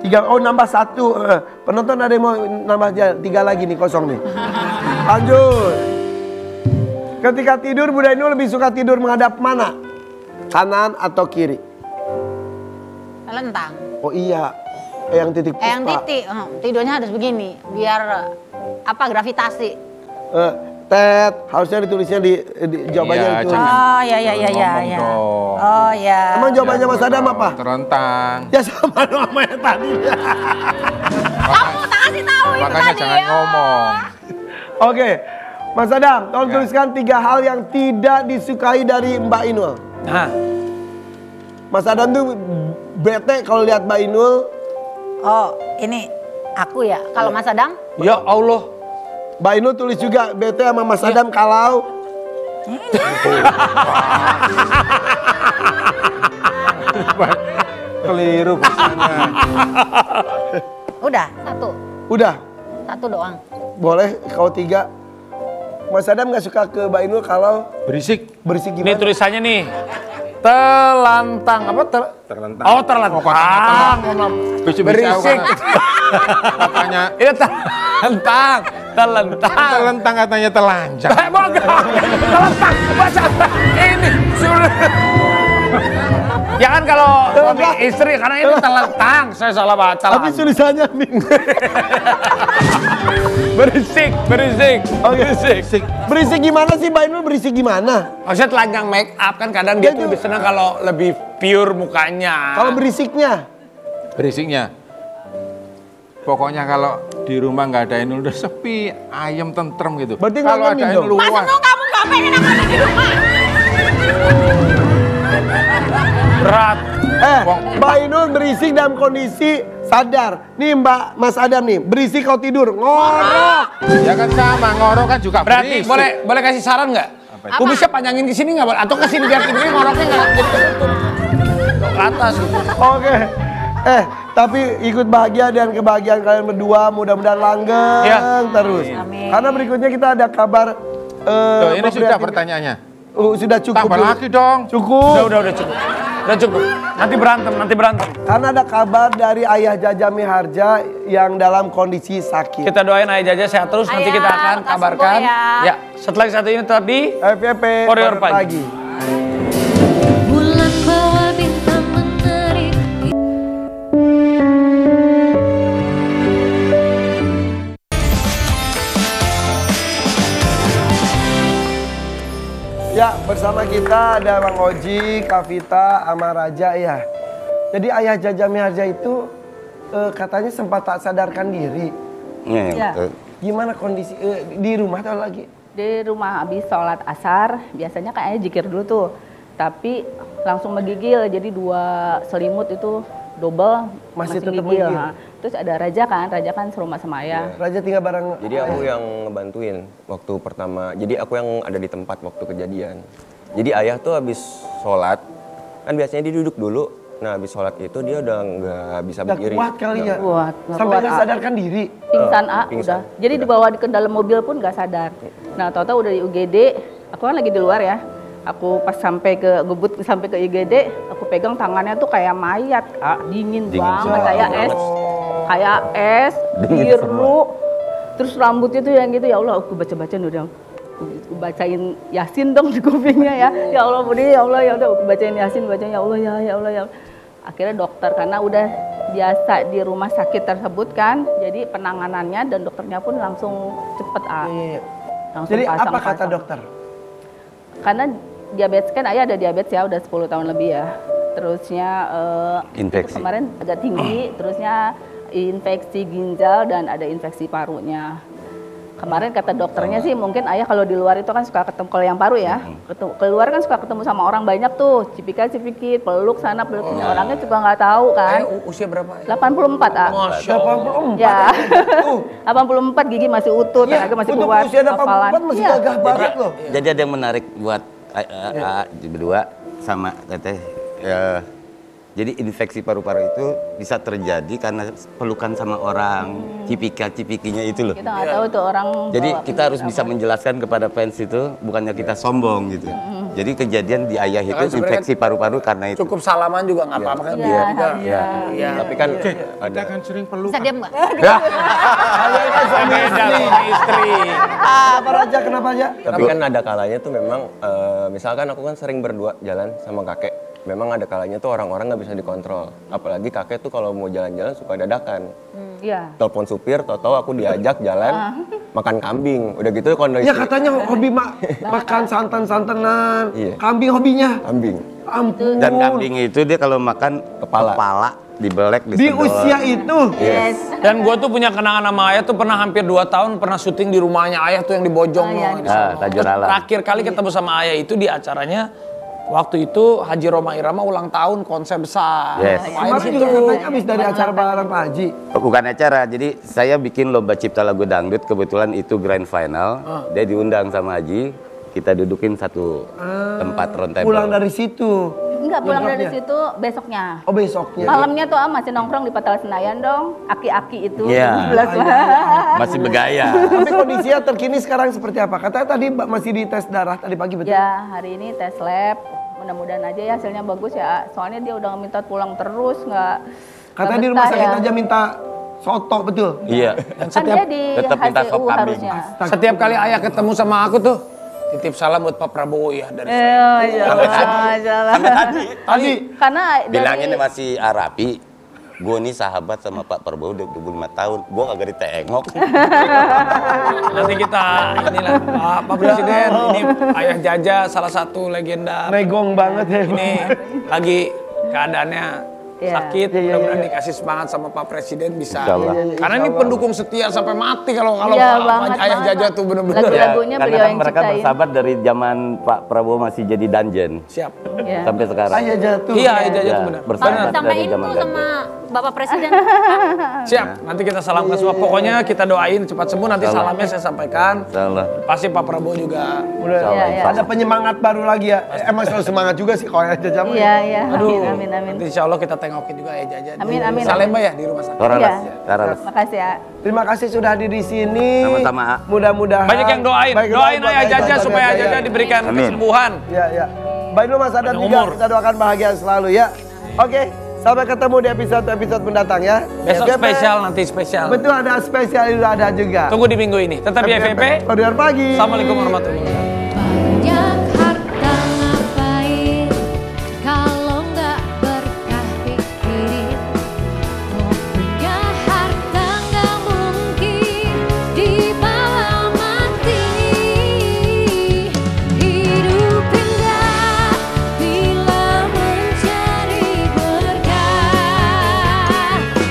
3, nambah 1. Penonton ada yang mau nambah 3 lagi nih, kosong nih. Lanjut. Ketika tidur, Bunda Inul lebih suka tidur menghadap mana? Kanan atau kiri? Lentang. Oh iya, yang titik puspa. Yang titik, tidurnya harus begini, biar gravitasi. Tet, harusnya ditulisnya di jawabannya Iya, itu. Oh iya. Dong. Oh ya. Emang jawabannya Mas Adam apa? Terentang. Ya sama dong sama yang tadi. Kamu tak kasih tahu itu Makanya tadi. jangan ngomong. Oke, Mas Adam, tolong tuliskan 3 hal yang tidak disukai dari Mbak Inul. Nah, Mas Adam tuh bete kalau lihat Mbak Inul. Oh, ini aku ya. Kalau Mas Adam? ya Allah. Mbak Inul tulis juga bete sama Mas Adam kalau Keliru pesannya. Udah, 1. udah 1 doang. boleh kalau 3. Mas Adam nggak suka ke Mbak Inul kalau Berisik. berisik Ini gimana? tulisannya nih. Terlantang apa Terlentang. Oh, terlentang. Berisik. Katanya Ini terlentang. terlentang katanya telanjang. Terlentang. Baca ini suruh. Ya kan kalau suami istri, karena ini terlentang. Saya salah baca. Tapi tulisannya nih. Berisik. Berisik. Berisik gimana sih Mbak Inul? Berisik gimana? Maksudnya telanjang make up kan kadang dia tuh lebih senang kalau lebih pure mukanya. Kalau berisiknya? Berisiknya. Pokoknya kalau di rumah nggak ada Inul udah sepi, ayam tentrem gitu. Berarti kalau ngomongin ada dong. Inul Mas luas. Nung, kamu gak pengen aku ada di rumah. Berat. Mbak Inul berisik dalam kondisi sadar. Nih Mas Adam nih, berisik kalau tidur, ngorok. Ya kan sama, ngorok kan juga Berarti berisik. boleh kasih saran nggak? Apa? Aku bisa panjangin ke sini nggak? Atau ke sini biar ini ngoroknya nggak jadi ketutup ke atas gitu. Oke. Tapi ikut bahagia dan kebahagiaan kalian berdua mudah-mudahan langgeng terus. Amin. Karena berikutnya kita ada kabar Tuh, ini sudah pertanyaannya. Sudah cukup. Tambah lagi dong. Cukup. Udah cukup. Udah cukup. Nanti berantem. Karena ada kabar dari Ayah Jaja Miharja yang dalam kondisi sakit. Kita doain Ayah Jaja sehat terus. Nanti Ayah, kita akan lekas kabarkan. sembuh ya. Setelah satu ini tetap di FYP Warrior Pagi. Bulan bawa bintang menarik. Ya, bersama kita ada Bang Oji, Kavita, sama Raja ya. Jadi Ayah Jaja Miharja itu katanya sempat tak sadarkan diri. Ya. Gimana kondisi di rumah atau lagi? Di rumah habis sholat asar, biasanya kayaknya jikir dulu tuh. Tapi langsung menggigil, jadi 2 selimut itu double Masih tetap menggigil. menggigil? Nah, terus ada Raja kan serumah sama ayah. Raja tinggal bareng. Jadi aku yang ngebantuin waktu pertama. Jadi aku yang ada di tempat waktu kejadian. Jadi ayah tuh habis sholat, kan biasanya dia duduk dulu. Nah habis sholat itu dia udah nggak bisa Udah berdiri. kuat kali ya. Kuat, nggak Sampai kuat, nggak A. sadarkan diri. Pingsan pingsan. udah. Jadi dibawa ke dalam mobil pun nggak sadar. Nah tahu-tahu udah di UGD, aku kan lagi di luar ya. Aku pas sampai ke IGD, aku pegang tangannya tuh kayak mayat, dingin banget, kayak es, biru. Terus rambutnya tuh yang gitu, ya Allah, aku baca-baca udah. Aku bacain Yasin dong di kupingnya ya. Ya Allah, Budi, ya Allah, ya udah aku bacain Yasin, ya Allah, ya Allah, ya. Akhirnya dokter karena udah biasa di rumah sakit tersebut kan, jadi penanganannya dan dokternya pun langsung cepet langsung Jadi apa pasang-pasang. kata dokter? Karena diabetes kan ayah ada diabetes ya udah 10 tahun lebih ya. Terusnya Infeksi. kemarin agak tinggi, terusnya infeksi ginjal dan ada infeksi parunya. Kemarin kata dokternya sih mungkin ayah kalau di luar itu kan suka ketemu, kalau yang paru ya, keluar kan suka ketemu sama orang banyak tuh, cipika-cipiki, peluk sana, peluk sini, orangnya juga nggak tahu kan. Usia berapa? 84 ah. Masya Allah. 84 Ya. 84 gigi masih utuh, tenaga masih untuk kuat, usia 84 hafalan. masih Iya. gagah banget loh. Jadi ada yang menarik buat berdua sama teteh. Jadi infeksi paru-paru itu bisa terjadi karena pelukan sama orang, cipika-cipikinya itu loh. Kita nggak tahu tuh orang. Jadi bawa kita harus bisa menjelaskan kepada fans itu, bukannya kita sombong gitu. Jadi kejadian di ayah itu Kan sebenarnya infeksi paru-paru karena itu. Cukup salaman juga nggak apa-apa kan? Iya, Iya. Tapi kan Kita kan sering peluk. Bisa diam nggak? Beda suami istri. Apa Raja, kenapa aja? Tapi kan ada kalanya tuh memang, misalkan aku kan sering berdua jalan sama kakek. Memang ada kalanya tuh orang-orang nggak bisa dikontrol. Apalagi kakek tuh kalau mau jalan-jalan suka dadakan. Iya. Telepon supir, tau-tau aku diajak jalan makan kambing. Udah gitu kondisi. Ya katanya hobi makan santan-santanan. Iya. Kambing hobinya. Kambing. Ampun. Dan kambing itu dia kalau makan kepala dibelek Di usia itu. Yes. Dan gue tuh punya kenangan sama ayah tuh pernah hampir 2 tahun pernah syuting di rumahnya ayah tuh yang di Bojong. Tajur Alam. Terakhir kali ketemu sama ayah itu di acaranya waktu itu Haji Roma Irama ulang tahun konser besar. Yes. Kemarin juga katanya habis dari acara bareng Pak Haji. Bukan acara, jadi saya bikin lomba cipta lagu dangdut, kebetulan itu grand final. Dia diundang sama Haji, kita dudukin satu tempat round table. Pulang dari situ. Enggak, pulang dari Nyokapnya. situ besoknya. Oh besoknya. Malamnya tuh masih nongkrong di Patal Senayan dong. Aki-aki itu. Iya. 17 Masih bergaya. Tapi kondisinya terkini sekarang seperti apa? Katanya tadi masih di tes darah tadi pagi betul? Ya, hari ini tes lab. Mudah-mudahan aja ya hasilnya bagus ya. Soalnya dia udah minta pulang terus, nggak. Katanya di rumah sakit aja minta soto betul? Iya. Kan dia di tetap minta HCU sop kambing. harusnya. Setiap kali ayah ketemu sama aku tuh titip salam buat Pak Prabowo ya dari saya. Iya, Sampai tadi. Karena Bilangin masih Arapi. Gue nih sahabat sama Pak Prabowo udah 25 tahun. Gue kagak ditengok. Nanti kita inilah Pak Presiden, ini ayah Jaja salah satu legenda. Megong banget ya. Ini lagi keadaannya sakit, Iya. mudah-mudahan dikasih semangat sama Pak Presiden bisa. Insyaallah. Karena ini pendukung setia sampai mati kalau Iya, banget, ayah banget. Jaja tuh bener-bener. Lagu-lagunya Karena beliau kan yang mereka ciptain. bersahabat dari zaman Pak Prabowo masih jadi danjen. Siap. Iya. Sampai sekarang. Ayah jatuh. Iya, ayah Jaja Ya, tuh benar. bersahabat Sampai dari info zaman sama danjen. Bapak Presiden. Siap, nanti kita salamkan semua. Pokoknya kita doain cepat sembuh, nanti salamnya saya sampaikan. Insyaallah. Pasti Pak Prabowo juga. Iya, iya. Ada penyemangat baru lagi ya. Emang selalu semangat juga sih kalau ayah Jaja. Iya, iya. Aduh, Amin, amin. nanti insya Allah kita tengokin juga ya Jaja. Amin, amin, Salemba ya di rumah sakit. Iya. Karalas. Makasih ya. Terima kasih sudah hadir di sini. Sama-sama, A. Mudah-mudahan Banyak yang doain, Baik, doain buat ayah Jaja supaya Jaja. Jaja diberikan Amin. kesembuhan. Ya, ya. Baik dulu Mas Adam Panjang juga, umur. kita doakan bahagia selalu ya. Oke, sampai ketemu di episode mendatang ya. Besok FVP. spesial, nanti spesial. Betul, ada spesial itu ada juga. Tunggu di minggu ini. Tetap di FVP. Koridor pagi. Assalamualaikum warahmatullahi wabarakatuh.